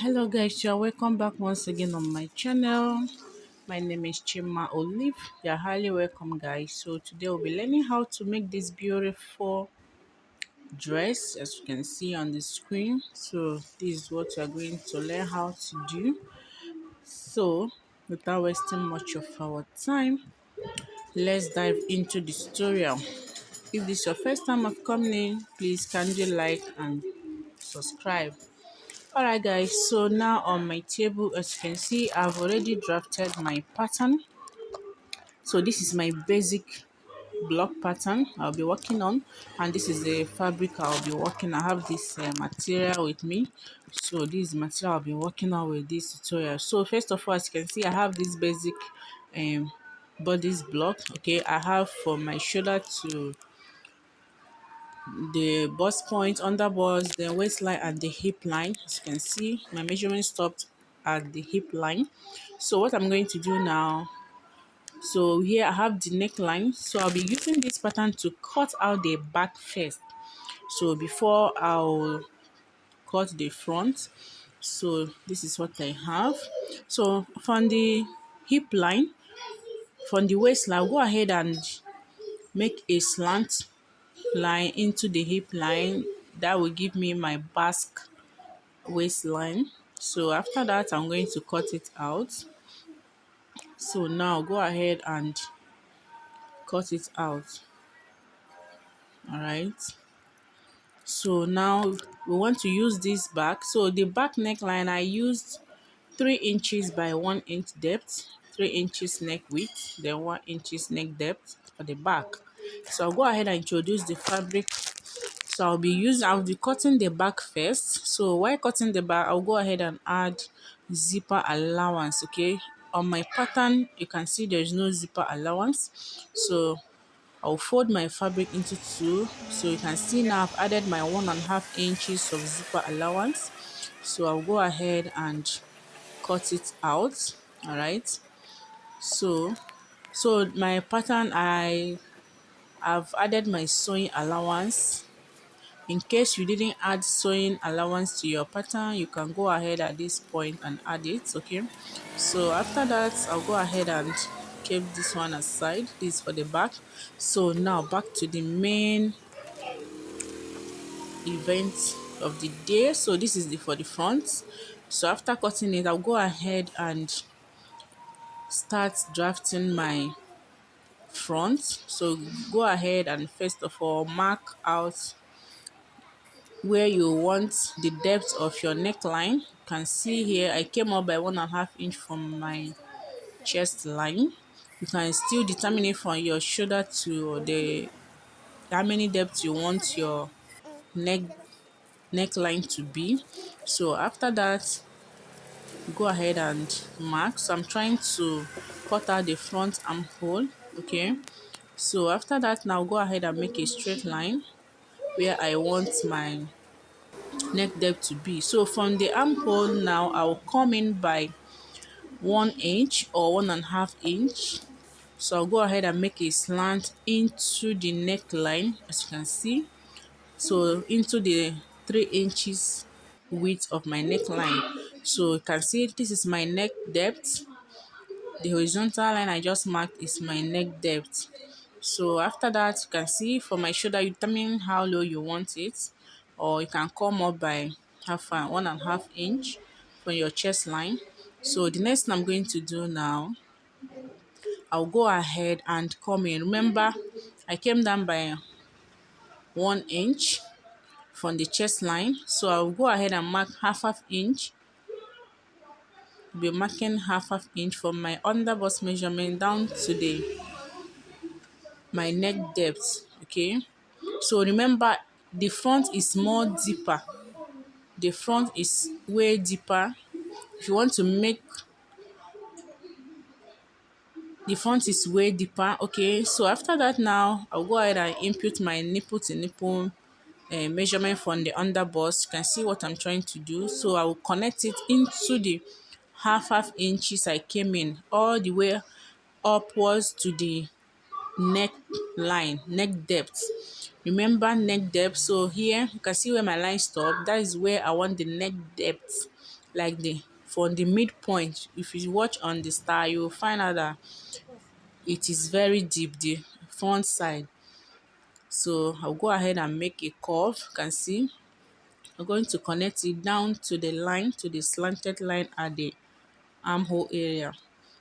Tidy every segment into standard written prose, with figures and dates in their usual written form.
Hello guys, you're welcome back once again on my channel. My name is Chima Olive. You're highly welcome guys. So today we'll be learning how to make this beautiful dress as you can see on the screen. So this is what you're going to learn how to do. So without wasting much of our time, let's dive into the tutorial. If this is your first time of coming in, please kindly like and subscribe. Alright guys, so now on my table, as you can see, I've already drafted my pattern. So this is my basic block pattern I'll be working on, and this is the fabric I'll be working. I have this material with me, so this is the material I'll be working on with this tutorial. So first of all, as you can see, I have this basic um bodice block. Okay, I have from my shoulder to the bust point, under bust, the waistline and the hip line. As you can see, my measurement stopped at the hip line. So what I'm going to do now, so here I have the neckline, so I'll be using this pattern to cut out the back first, so before I'll cut the front. So this is what I have. So from the hip line, from the waistline, I'll go ahead and make a slant line into the hip line. That will give me my basque waistline. So after that, I'm going to cut it out. So now go ahead and cut it out. All right, so now we want to use this back. So the back neckline, I used 3 inches by 1 inch depth, 3 inches neck width, then 1 inches neck depth for the back. So I'll go ahead and introduce the fabric. So I'll be cutting the back first. So while cutting the back, I'll go ahead and add zipper allowance. Okay, on my pattern you can see there's no zipper allowance, so I'll fold my fabric into two. So you can see now I've added my 1.5 inches of zipper allowance. So I'll go ahead and cut it out. All right, so my pattern, I've added my sewing allowance. In case you didn't add sewing allowance to your pattern, you can go ahead at this point and add it. Okay, so after that, I'll go ahead and keep this one aside. This is for the back. So now back to the main event of the day. So this is for the front. So after cutting it, I'll go ahead and start drafting my front. So go ahead and first of all mark out where you want the depth of your neckline. You can see here I came up by 1.5 inch from my chest line. You can still determine it from your shoulder to the how many depth you want your neckline to be. So after that, go ahead and mark. So I'm trying to cut out the front armhole. Okay, so after that, now go ahead and make a straight line where I want my neck depth to be. So from the armhole now, I will come in by 1 inch or 1.5 inch. So I'll go ahead and make a slant into the neckline, as you can see. So into the 3 inches width of my neckline. So you can see this is my neck depth. The horizontal line I just marked is my neck depth. So after that, you can see for my shoulder, you determine how low you want it, or you can come up by 1.5 inch from your chest line. So the next thing I'm going to do now, I'll go ahead and come in. Remember, I came down by 1 inch from the chest line, so I'll go ahead and mark half inch. Be marking half inch from my under bust measurement down to my neck depth. Okay, so remember the front is more deeper. The front is way deeper. If you want to make the front is way deeper. Okay, so after that, now I'll go ahead and input my nipple to nipple measurement from the under bust. You can see what I'm trying to do. So I will connect it into the half inches I came in all the way upwards to the neck line, neck depth. Remember neck depth. So here you can see where my line stopped. That is where I want the neck depth like the from the midpoint. If you watch on the style, you will find out that it is very deep, the front side. So I'll go ahead and make a curve. You can see I'm going to connect it down to the line, to the slanted line at the armhole area.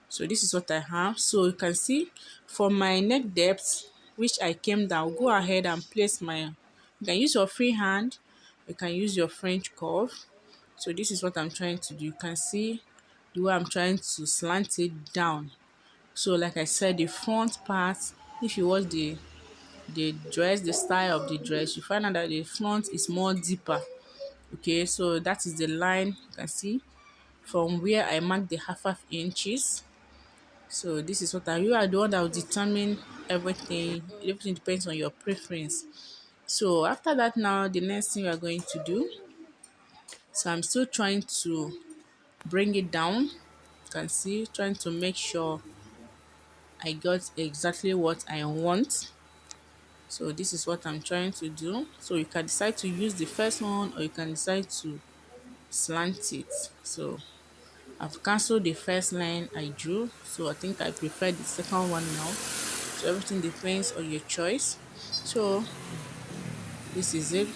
So this is what I have. So you can see for my neck depth, which I came down, go ahead and place my, you can use your free hand, you can use your French curve. So this is what I'm trying to do. You can see the way I'm trying to slant it down. So like I said, the front part, if you watch the dress, the style of the dress, you find out that the front is more deeper. Okay, so that is the line you can see from where I marked the half inches. So this is what you are the one that will determine everything. Everything depends on your preference. So after that, now the next thing we are going to do. So I'm still trying to bring it down. You can see, trying to make sure I got exactly what I want. So this is what I'm trying to do. So you can decide to use the first one or you can decide to slant it. So I've cancelled the first line I drew. So I think I prefer the second one now. So everything depends on your choice. So this is it.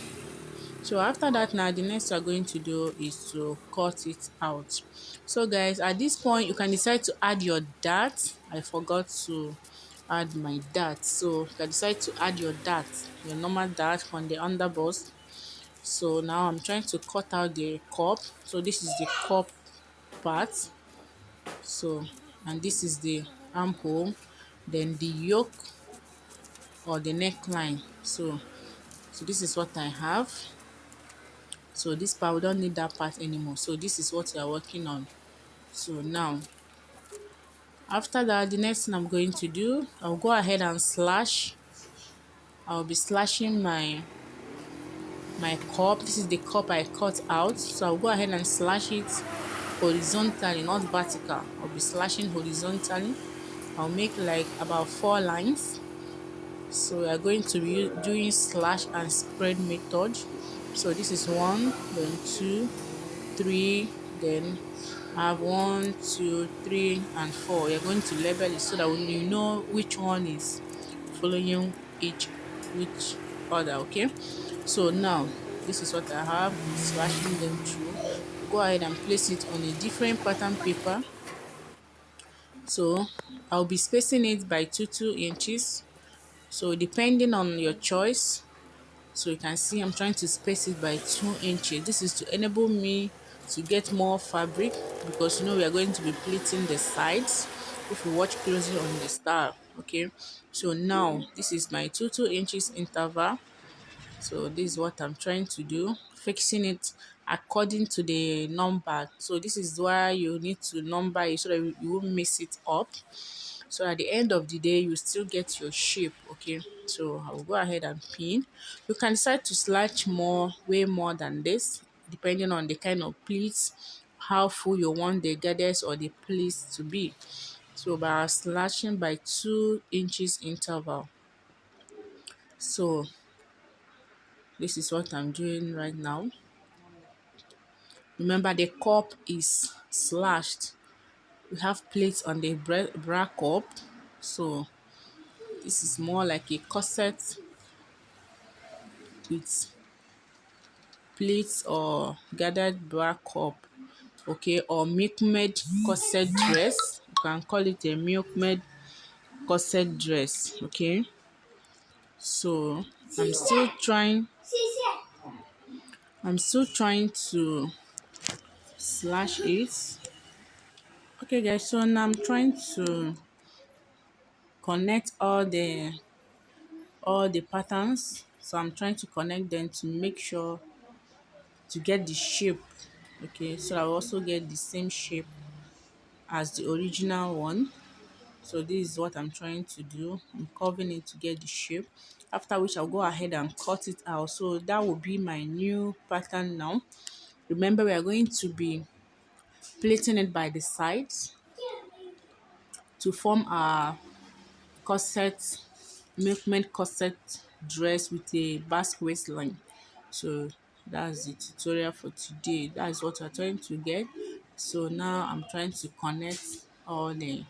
So after that, now the next we are going to do is to cut it out. So guys, at this point you can decide to add your dart. I forgot to add my dart, so you can decide to add your dart, your normal dart from the underbust. So now I'm trying to cut out the cup. So this is the cup part. So, and this is the armhole, then the yoke or the neckline. So this is what I have. So this part, we don't need that part anymore. So this is what we are working on. So now after that, the next thing I'm going to do, I'll go ahead and slash. I'll be slashing my cup. This is the cup I cut out. So I'll go ahead and slash it horizontally, not vertical. I'll be slashing horizontally. I'll make like about 4 lines. So we are going to be doing slash and spread method. So this is 1, then 2, 3, then I have 1, 2, 3, and 4. You're going to label it so that when you know which one is following which other. Okay, so now this is what I have. Slashing them through. Go ahead and place it on a different pattern paper. So I'll be spacing it by 2 inches. So depending on your choice, so you can see I'm trying to space it by 2 inches. This is to enable me to get more fabric, because you know we are going to be pleating the sides if you watch closely on the style. Okay, so now this is my 2 inches interval. So this is what I'm trying to do, fixing it according to the number. So this is why you need to number it so that you won't mess it up. So at the end of the day, you still get your shape. Okay, so I will go ahead and pin. You can decide to slash more, way more than this, depending on the kind of pleats, how full you want the gathers or the pleats to be. So by slashing by 2 inches interval. So this is what I'm doing right now. Remember, the cup is slashed. We have plates on the bra cup. So this is more like a corset with pleats or gathered bra cup. Okay, or milkmaid corset dress. You can call it a milkmaid corset dress. Okay, so I'm still trying to slash it. Okay guys, so now I'm trying to connect all the patterns. So I'm trying to connect them to make sure to get the shape. Okay, so I will also get the same shape as the original one. So this is what I'm trying to do. I'm curving it to get the shape, after which I'll go ahead and cut it out. So that will be my new pattern now. Remember, we are going to be plating it by the sides to form our corset, milkmaid corset dress with a basque waistline. So That's the tutorial for today. That's what we're trying to get. So now I'm trying to connect all the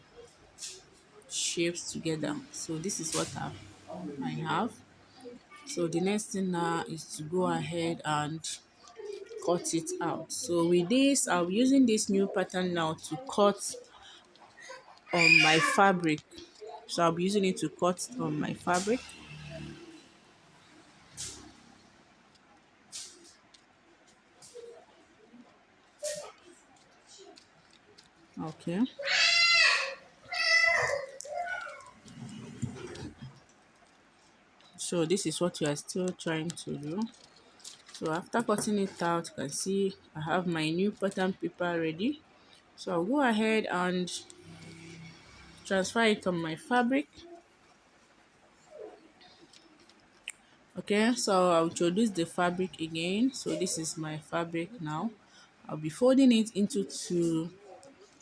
shapes together. So this is what I have. So the next thing now is to go ahead and cut it out. So with this, I'll be using this new pattern now to cut on my fabric. So I'll be using it to cut on my fabric. Okay. So this is what we are still trying to do. So after cutting it out, you can see I have my new pattern paper ready. So I'll go ahead and transfer it on my fabric. Okay, so I'll introduce the fabric again. So this is my fabric now. I'll be folding it into two.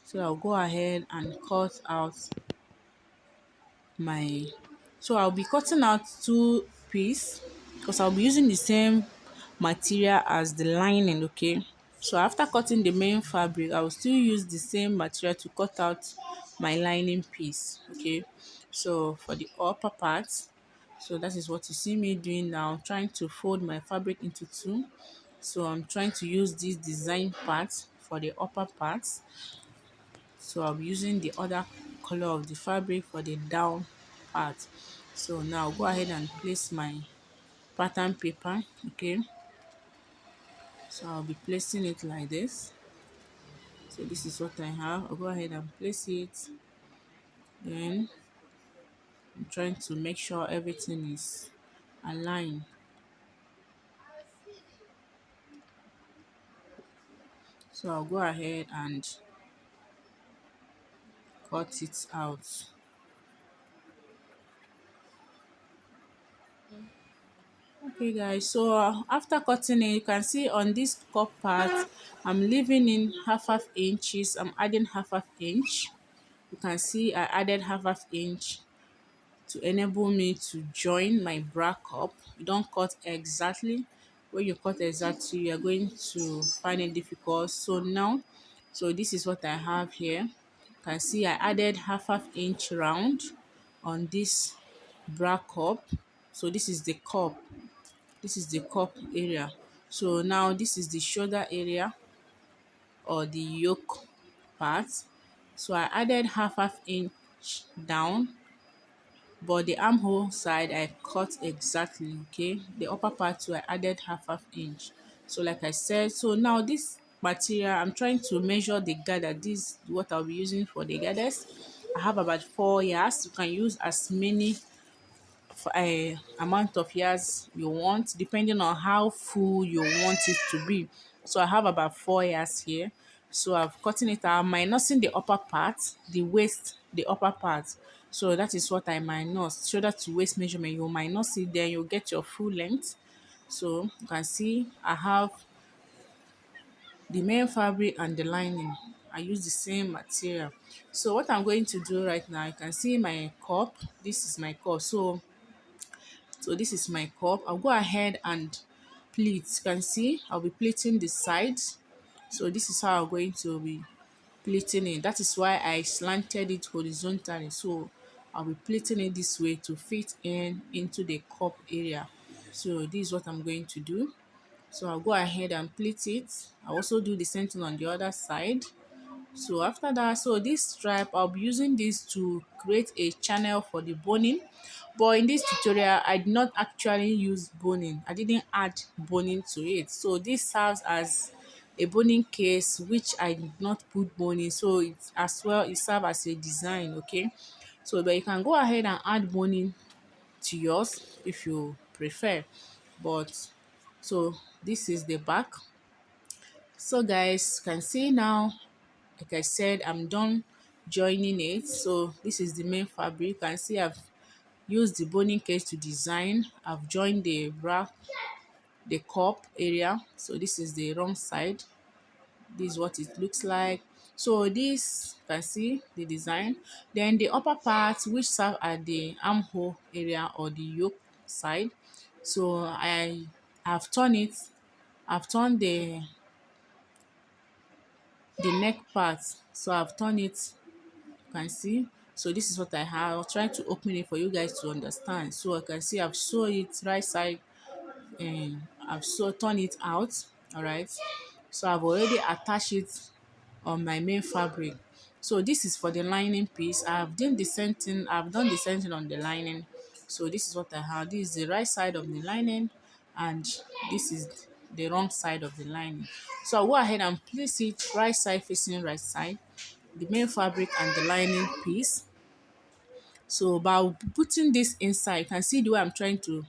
So I'll go ahead and cut out my, so I'll be cutting out two pieces because I'll be using the same material as the lining. Okay, so after cutting the main fabric, I will still use the same material to cut out my lining piece. Okay, so for the upper part, so that is what you see me doing now, trying to fold my fabric into two. So I'm trying to use this design part for the upper parts. So I'll be using the other color of the fabric for the down part. So now I'll go ahead and place my pattern paper. Okay, so I'll be placing it like this. So this is what I have. I'll go ahead and place it. Then I'm trying to make sure everything is aligned. So I'll go ahead and cut it out. Okay guys, so after cutting it, you can see on this cup part, I'm leaving in half inches. I'm adding half inch. You can see I added half inch to enable me to join my bra cup. You don't cut exactly. When you cut exactly, you are going to find it difficult. So now, so this is what I have here. You can see I added half inch round on this bra cup. So this is the cup. This is the cup area. So now this is the shoulder area or the yoke part. So I added half inch down, but the armhole side I cut exactly. Okay, the upper part too I added half inch. So like I said, so now this material I'm trying to measure the gather. This is what I'll be using for the gathers. I have about 4 yards. You can use as many a amount of years you want depending on how full you want it to be. So I have about 4 years here. So I've cutting it out, minusing the upper part, the waist, the upper part. So that is what I minus. Shoulder to waist measurement, you minus it, then you'll get your full length. So you can see I have the main fabric and the lining. I use the same material. So what I'm going to do right now, you can see my cup. This is my cup. So this is my cup. I'll go ahead and pleat. You can see I'll be pleating the sides. So this is how I'm going to be pleating it. That is why I slanted it horizontally. So I'll be pleating it this way to fit in into the cup area. So this is what I'm going to do. So I'll go ahead and pleat it. I'll also do the same thing on the other side. So after that, so this stripe, I'll be using this to create a channel for the boning. But in this tutorial, I did not actually use boning. I didn't add boning to it. So this serves as a boning case, which I did not put boning. So it's as well, it serves as a design, okay? So, but you can go ahead and add boning to yours if you prefer. But, so this is the back. So guys, you can see now, like I said, I'm done joining it. So this is the main fabric. You can see I've used the boning case to design. I've joined the bra, the cup area. So this is the wrong side. This is what it looks like. So this, you can see the design. Then the upper part, which serve at the armhole area or the yoke side. So I have turned it I've turned the neck part, so I've turned it. You can see. So this is what I have. I'll try to open it for you guys to understand. So I can see I've sewed it right side, and I've turn it out. All right. So I've already attached it on my main fabric. So this is for the lining piece. I've done the same thing on the lining. So this is what I have. This is the right side of the lining, and this is the wrong side of the lining. So I'll go ahead and place it right side facing right side, the main fabric and the lining piece. So by putting this inside, you can see the way I'm trying to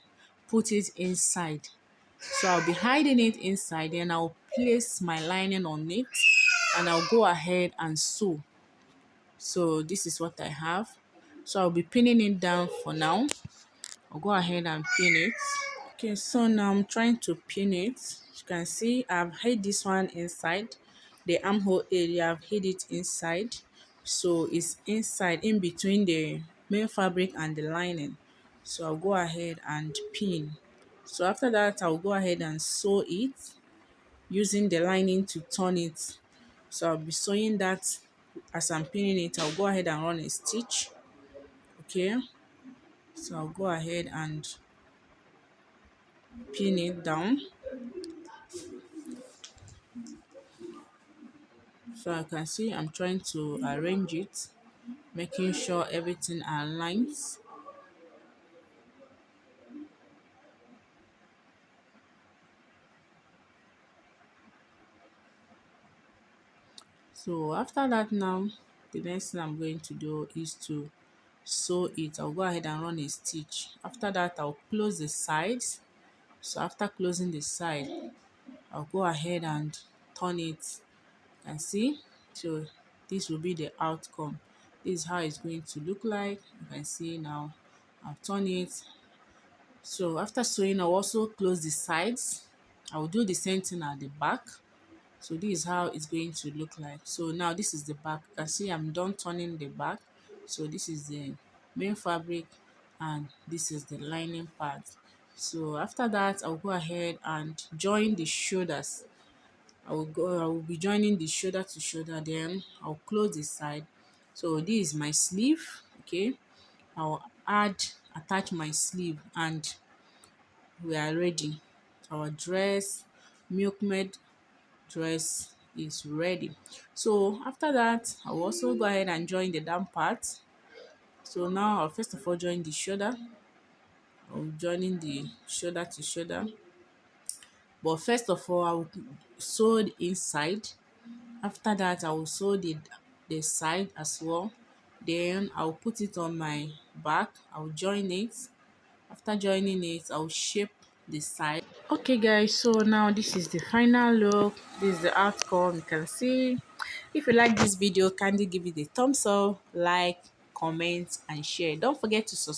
put it inside. So I'll be hiding it inside, and I'll place my lining on it, and I'll go ahead and sew. So this is what I have. So I'll be pinning it down for now. I'll go ahead and pin it. Okay, so now I'm trying to pin it. You can see I've hid this one inside the armhole area. I've hid it inside, so it's inside in between the main fabric and the lining. So I'll go ahead and pin. So after that, I'll go ahead and sew it using the lining to turn it. So I'll be sewing that as I'm pinning it. I'll go ahead and run a stitch. Okay, so I'll go ahead and pin it down. So I can see I'm trying to arrange it, making sure everything aligns. So after that now, the next thing I'm going to do is to sew it. I'll go ahead and run a stitch. After that, I'll close the sides. So after closing the side, I'll go ahead and turn it. You can see. So this will be the outcome. This is how it's going to look like. You can see now I've turned it. So after sewing, I'll also close the sides. I'll do the same thing at the back. So this is how it's going to look like. So now this is the back. You can see I'm done turning the back. So this is the main fabric, and this is the lining part. So after that, I'll go ahead and join the shoulders. I will be joining the shoulder to shoulder, then I'll close the side. So this is my sleeve. Okay, I'll attach my sleeve, and we are ready. Our dress, Milkmaid dress, is ready. So after that, I'll also go ahead and join the down part. So now I'll first of all join the shoulder. I'll joining the shoulder to shoulder. But first of all, I will sew the inside. After that, I will sew the side as well. Then I'll put it on my back. I'll join it. After joining it, I'll shape the side. Okay guys, so now this is the final look. This is the outcome. You can see. If you like this video, kindly give it a thumbs up, like, comment and share. Don't forget to subscribe.